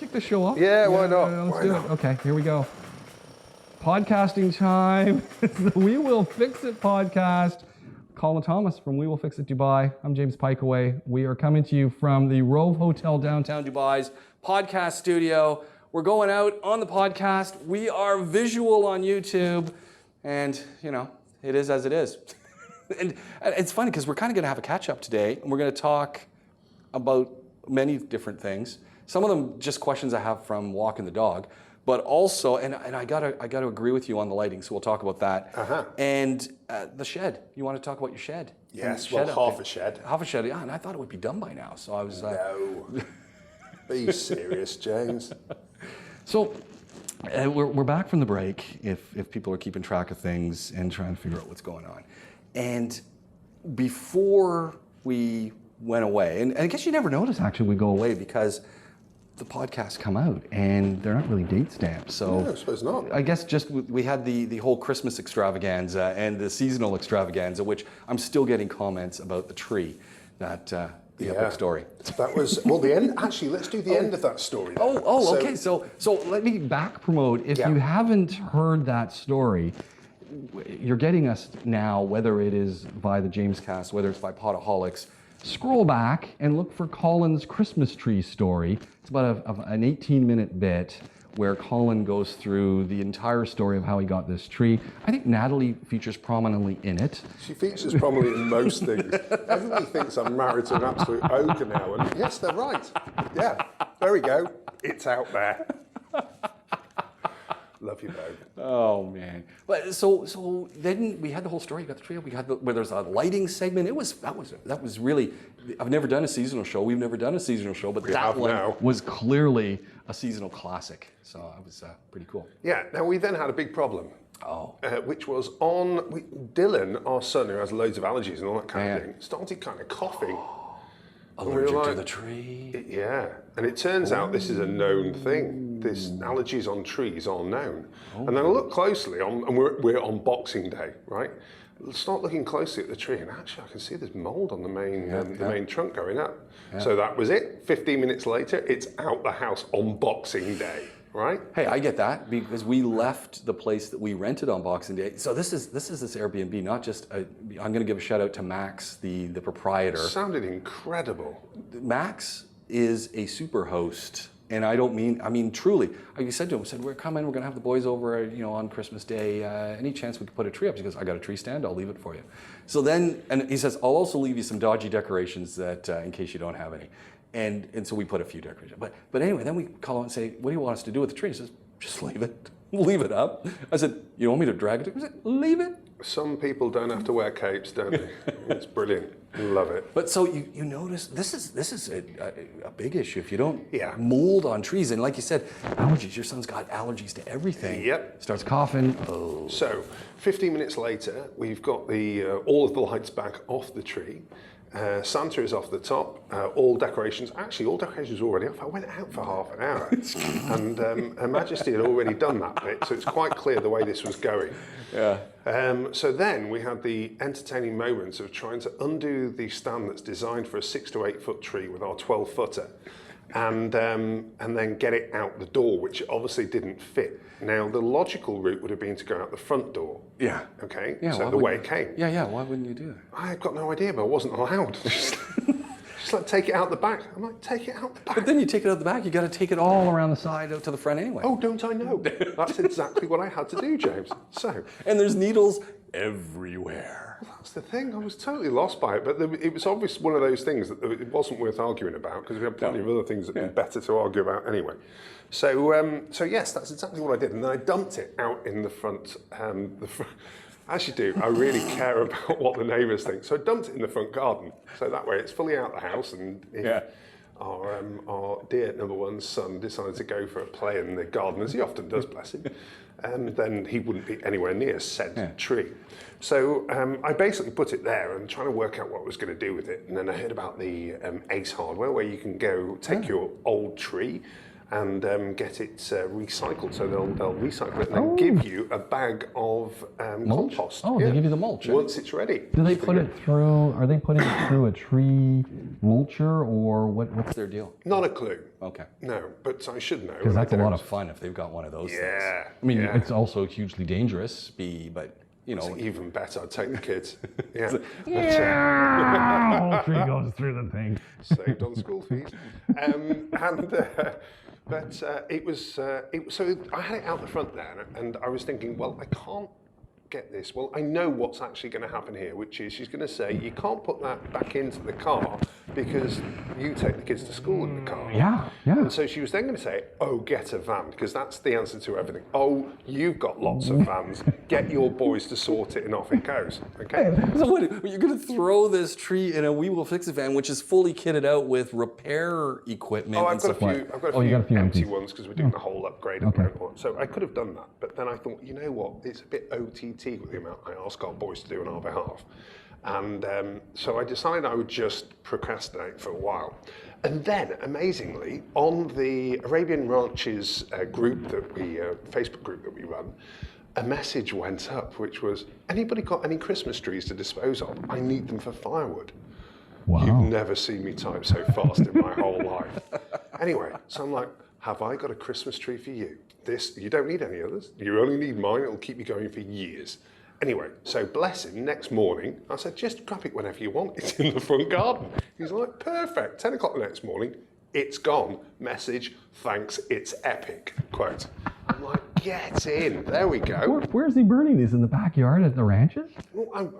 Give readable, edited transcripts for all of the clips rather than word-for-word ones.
kick the show off? Yeah, why not? Let's Why do not? it. Okay, here we go. Podcasting time. It's the We Will Fix It podcast. Colin Thomas from WeWillFixIt Dubai. I'm James Pikeway. We are coming to you from the Rove Hotel downtown Dubai's podcast studio. We're going out on the podcast. We are visual on YouTube, and you know, it is as it is. And it's funny because we're kind of going to have a catch up today, and we're going to talk about many different things. Some of them just questions I have from walking the dog, but also, and I gotta agree with you on the lighting, so we'll talk about that. And the shed. You want to talk about your shed? Yes, Shed well, update. half a shed. Half a shed, yeah, and I thought it would be done by now, so I was... No. Be serious, James. So, we're back from the break, if people are keeping track of things and trying to figure out what's going on. And before we went away, and I guess you never notice actually we go away because the podcasts come out and they're not really date stamped. So No, I suppose not. I guess just we had the whole Christmas extravaganza and the seasonal extravaganza, which I'm still getting comments about the tree, that the epic story. That was, well, the end, actually, let's do the end of that story. Then. Okay. So let me back promote. If you haven't heard that story, you're getting us now, whether it is by the James Cast, whether it's by Potaholics, scroll back and look for Colin's Christmas tree story. It's about an 18-minute bit where Colin goes through the entire story of how he got this tree. I think Natalie features prominently in it. She features prominently in most things. Everybody thinks I'm married to an absolute ogre now, and yes, they're right. Yeah, there we go. It's out there. Love you both. Oh man! But so then we had the whole story. You got the tree. We had where there's a lighting segment. That was really. I've never done a seasonal show. We've never done a seasonal show, but that one was clearly a seasonal classic. So it was pretty cool. Yeah. Now we then had a big problem. Which was Dylan, our son, who has loads of allergies and all that kind of thing, started kind of coughing. Allergic to the tree. Yeah, and it turns out this is a known thing. This allergies on trees are known. And then I look closely, and we're on Boxing Day, right? Start looking closely at the tree, and actually I can see there's mold on the main trunk going up. Yeah. So that was it. 15 minutes later, it's out the house on Boxing Day. Right? Hey, I get that because we left the place that we rented on Boxing Day. So this is this Airbnb, not just I'm going to give a shout out to Max, the proprietor. Sounded incredible. Max is a super host, and I mean truly. I said to him, we're coming, we're going to have the boys over, on Christmas Day. Any chance we could put a tree up? He goes, I got a tree stand, I'll leave it for you. So then, and he says, I'll also leave you some dodgy decorations that in case you don't have any. And so we put a few decorations. But anyway, then we call him and say, what do you want us to do with the tree? He says, just leave it. Leave it up. I said, you want me to drag it? He said, leave it. Some people don't have to wear capes, don't they? It's brilliant. Love it. But so you notice, this is a big issue. If you don't mold on trees, and like you said, allergies, your son's got allergies to everything. Yep. Starts coughing. So 15 minutes later, we've got all of the lights back off the tree. Santa is off the top, all decorations are already off. I went out for half an hour and Her Majesty had already done that bit, so it's quite clear the way this was going. Yeah. So then we had the entertaining moments of trying to undo the stand that's designed for a 6 to 8 foot tree with our 12-footer and then get it out the door, which obviously didn't fit. Now, the logical route would have been to go out the front door. Yeah. Okay? Yeah, so the way it came. Yeah, why wouldn't you do that? I've got no idea, but I wasn't allowed. Just like, take it out the back. I'm like, take it out the back. But then you take it out the back, you got to take it all around the side out to the front anyway. Oh, don't I know? That's exactly what I had to do, James. So. And there's needles everywhere. Well, that's the thing. I was totally lost by it, but it was obviously one of those things that it wasn't worth arguing about because we had plenty of other things that would be better to argue about anyway. So yes, that's exactly what I did, and then I dumped it out in the front. As you do, I really care about what the neighbours think. So I dumped it in the front garden, so that way it's fully out the house. And if our dear number one son decided to go for a play in the garden, as he often does, bless him, then he wouldn't be anywhere near said tree. So I basically put it there and trying to work out what I was going to do with it. And then I heard about the Ace Hardware, where you can go take your old tree and get it recycled. So they'll recycle it and then give you a bag of compost. Oh, they give you the mulch. Once it's ready. Do they put it through, are they putting it through a tree mulcher, or what's their deal? Not a clue. Okay. No, but I should know. Because that's a lot of fun if they've got one of those things. I mean, it's also hugely dangerous, but you know. It's even better, I'd take the kids. Yeah. The whole tree goes through the thing. Saved on school fees. But it was, so I had it out the front there, and I was thinking, well, I can't get this. Well, I know what's actually going to happen here, which is she's going to say, you can't put that back into the car because you take the kids to school in the car. Yeah. And so she was then going to say, oh, get a van, because that's the answer to everything. Oh, you've got lots of vans. Get your boys to sort it, and off it goes. Okay. So what, you're going to throw this tree in a WeWillFixIt van, which is fully kitted out with repair equipment. Oh, I've got a few empty ones because we're doing the whole upgrade. Okay. So I could have done that, but then I thought, you know what? It's a bit OTT with the amount I ask our boys to do on our behalf. And so I decided I would just procrastinate for a while. And then, amazingly, on the Arabian Ranches group that Facebook group that we run, a message went up which was, anybody got any Christmas trees to dispose of? I need them for firewood. Wow. You've never seen me type so fast in my whole life. Anyway, so I'm like, have I got a Christmas tree for you? You don't need any others. You only need mine. It'll keep you going for years. Anyway, so bless him, next morning, I said, just grab it whenever you want. It's in the front garden. He's like, perfect. 10 o'clock the next morning, it's gone. Message, thanks, it's epic. Quote. I'm like, get in. There we go. Where's he burning these? In the backyard at the ranches? Well,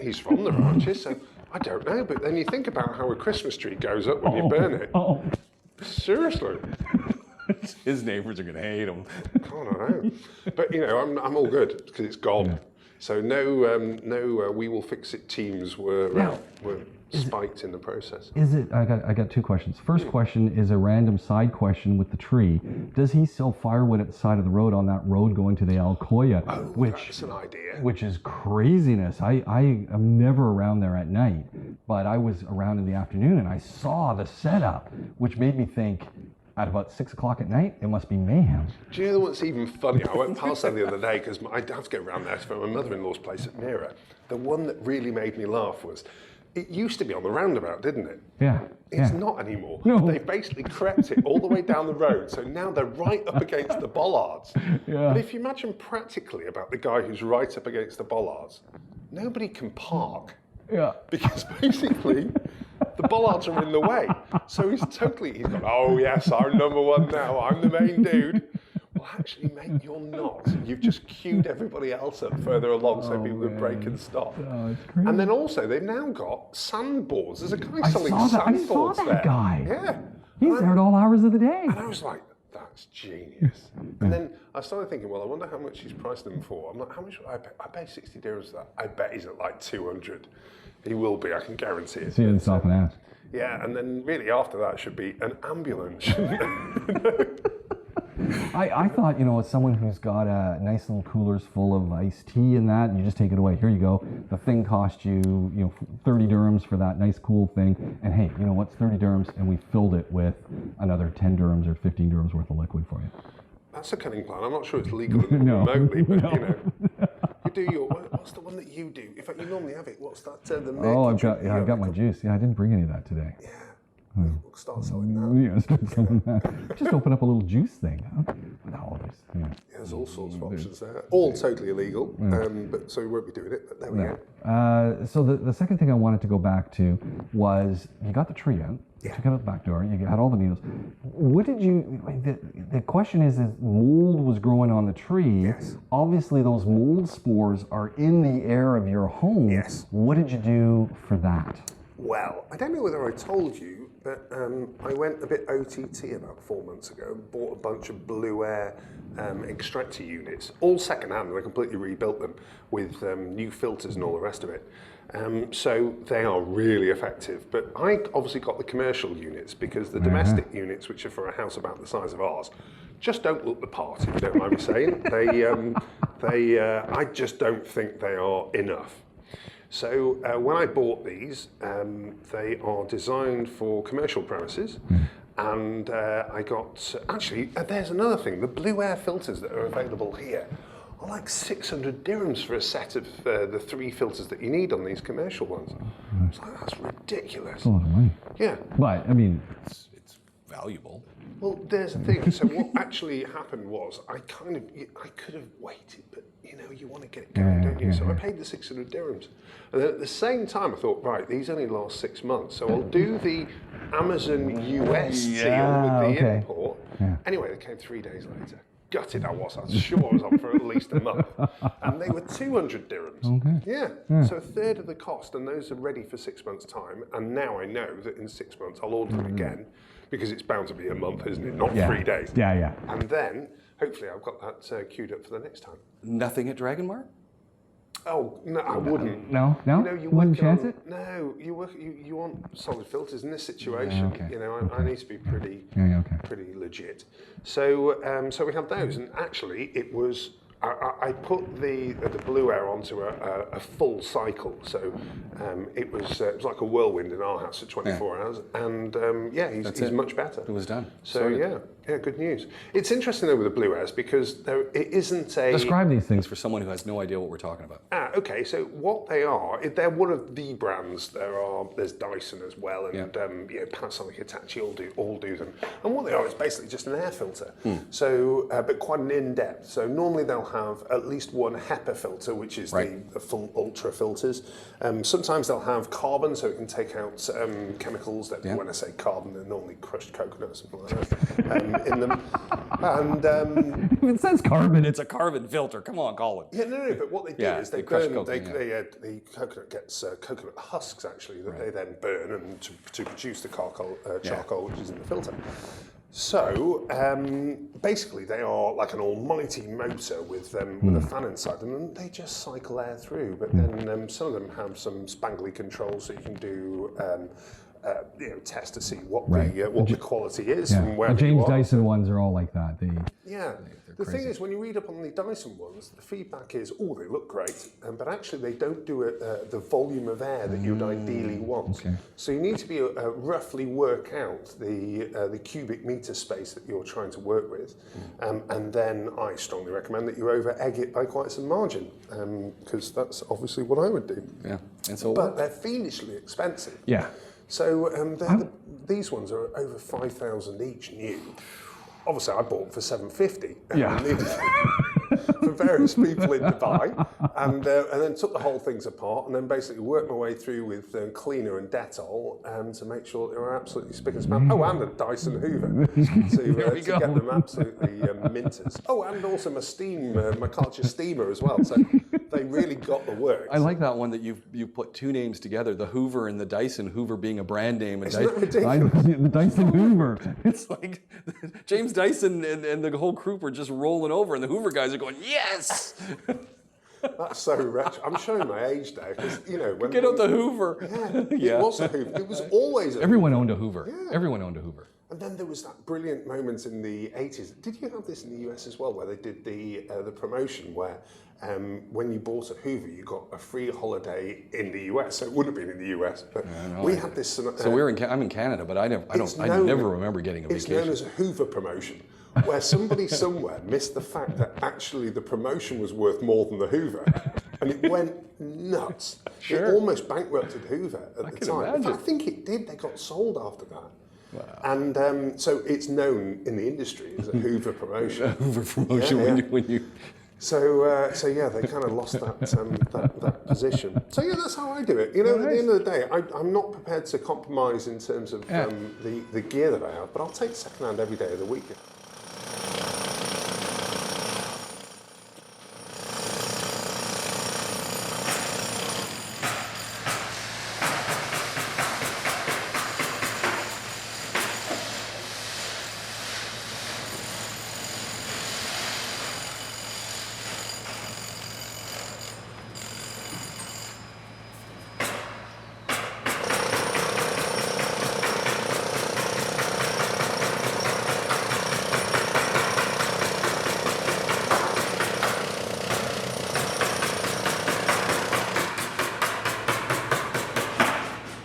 he's from the ranches, so I don't know. But then you think about how a Christmas tree goes up when you burn it. Oh. Seriously. His neighbors are going to hate him. I don't know. But, you know, I'm all good because it's gone. Yeah. So no WeWillFixIt teams were spiked in the process. Is it? I got two questions. First question is a random side question with the tree. Does he sell firewood at the side of the road on that road going to the Alcoya? Oh, that's an idea. Which is craziness. I am never around there at night, but I was around in the afternoon and I saw the setup, which made me think, at about 6 o'clock at night, it must be mayhem. Do you know what's even funny? I went past there the other day because I have to get around there for my mother-in-law's place at Mira. The one that really made me laugh was, it used to be on the roundabout, didn't it? Yeah. It's not anymore. No. They basically crept it all the way down the road, so now they're right up against the bollards. Yeah. But if you imagine practically about the guy who's right up against the bollards, nobody can park. Yeah. Because basically, the bollards are in the way. So he's gone, oh yes, I'm number one now, I'm the main dude. Well, actually, mate, you're not. You've just queued everybody else up further along so people can brake and stop. Oh, it's crazy. And then also, they've now got sandballs. There's a guy selling sandballs I saw that guy. Yeah. He's there at all hours of the day. And I was like, that's genius. And then I started thinking, well, I wonder how much he's priced them for. I'm like, how much would I pay? I pay 60 dirhams for that. I bet he's at like 200. He will be, I can guarantee it. So you didn't stop and ask. Yeah, and then really after that should be an ambulance, shouldn't it? I thought, you know, as someone who's got a nice little coolers full of iced tea and that, and you just take it away. Here you go. The thing cost you, 30 dirhams for that nice cool thing. And hey, you know what's 30 dirhams? And we filled it with another 10 dirhams or 15 dirhams worth of liquid for you. That's a cunning plan. I'm not sure it's legal remotely, but no. You know, you do your. What's the one that you do? In fact, you normally have it. What's that? The oh, I've got my juice. Yeah, I didn't bring any of that today. Yeah. We'll start selling that. Yeah, start selling that. Just open up a little juice thing. There's all sorts of options there. All totally illegal, but so we won't be doing it, but there we go. So the second thing I wanted to go back to was, you got the tree out, you took it out the back door, you had all the needles. What did you, the question is mold was growing on the tree. Yes. Obviously those mold spores are in the air of your home. Yes. What did you do for that? Well, I don't know whether I told you, but I went a bit OTT about 4 months ago and bought a bunch of Blue Air extractor units, all second-hand, and I completely rebuilt them with new filters and all the rest of it. So they are really effective, but I obviously got the commercial units because the domestic units, which are for a house about the size of ours, just don't look the part, if you don't mind me saying. I just don't think they are enough. So when I bought these, they are designed for commercial premises, And I got, actually, there's another thing. The Blue Air filters that are available here are like 600 dirhams for a set of the 3 filters that you need on these commercial ones. It's like, that's ridiculous. That's a lot of money. Yeah. But, I mean, It's valuable. Well, there's the thing. So what actually happened was I could have waited, but you want to get it going, don't you? So I paid the 600 dirhams. And then at the same time, I thought, right, these only last 6 months. So I'll do the Amazon US deal with the import. Yeah. Anyway, they came 3 days later. Gutted I was. I was sure I was on for at least a month. And they were 200 dirhams. Okay. Yeah. So a third of the cost, and those are ready for 6 months' time. And now I know that in 6 months I'll order them again, because it's bound to be a month, isn't it? Not 3 days. Yeah. And then, hopefully, I've got that queued up for the next time. Nothing at Dragon Mart? Oh, no, I wouldn't. No? You wouldn't chance it? No, you want solid filters in this situation. I need to be pretty legit. So we had those, and actually it was. I put the Blue Air onto a full cycle, so it was like a whirlwind in our house for 24 hours, and he's much better. It was done. So good news. It's interesting though with the Blue Airs because it isn't a. Describe these things for someone who has no idea what we're talking about. Okay. So what they are, they're one of the brands. There's Dyson as well, and Panasonic, Hitachi all do them. And what they are is basically just an air filter. So, but quite an in-depth. So normally they'll have at least one HEPA filter, which is the full ultra filters. Sometimes they'll have carbon, so it can take out chemicals. When I say carbon, they're normally crushed coconut or something like that in them. And If it says carbon, It's a carbon filter. Come on, Colin. yeah, no. But what they do is they crush burn. coconut, The coconut gets coconut husks actually that they then burn and to produce the charcoal which is in the filter. So basically, they are like an almighty motor with a fan inside them, and they just cycle air through. But then some of them have some spangly controls, so you can do test to see what the quality is from where the James you are. Dyson ones are all like that. The thing is, when you read up on the Dyson ones, the feedback is, they look great, but actually they don't do the volume of air that you'd ideally want. Okay. So you need to be roughly work out the cubic meter space that you're trying to work with, and then I strongly recommend that you over egg it by quite some margin, because that's obviously what I would do. Yeah, and so but they're fiendishly expensive. Yeah. So these ones are over 5,000 each new. Obviously, I bought them for 750. For various people in Dubai, and then took the whole things apart, and then basically worked my way through with cleaner and Dettol to make sure that they were absolutely spick and span. Oh, and a Dyson Hoover to get them absolutely minters. Oh, and also my Karcher steamer as well. So they really got the works. I like that one that you put two names together, the Hoover and the Dyson. Hoover being a brand name. Isn't that ridiculous? The Dyson Hoover. It's like James Dyson and the whole group are just rolling over, and the Hoover guys are going, yes! That's so wretched. I'm showing my age there because when get out the Hoover. Yeah, it was a Hoover. It was always a Everyone Hoover. owned a Hoover. Yeah. Everyone owned a Hoover. And then there was that brilliant moment in the 80s. Did you have this in the US as well, where they did the promotion where when you bought a Hoover, you got a free holiday in the US? So it would have been in the US, but we had this. So I'm in Canada, but I never remember getting a vacation. It's known as a Hoover promotion, where somebody somewhere missed the fact that actually the promotion was worth more than the Hoover, and it went nuts. Sure. It almost bankrupted Hoover at the time. Imagine. In fact, I think it did. They got sold after that. Wow. And so it's known in the industry as a Hoover promotion. A Hoover promotion when you. So they kind of lost that position. So that's how I do it. At the end of the day, I'm not prepared to compromise in terms of the gear that I have, but I'll take second hand every day of the week.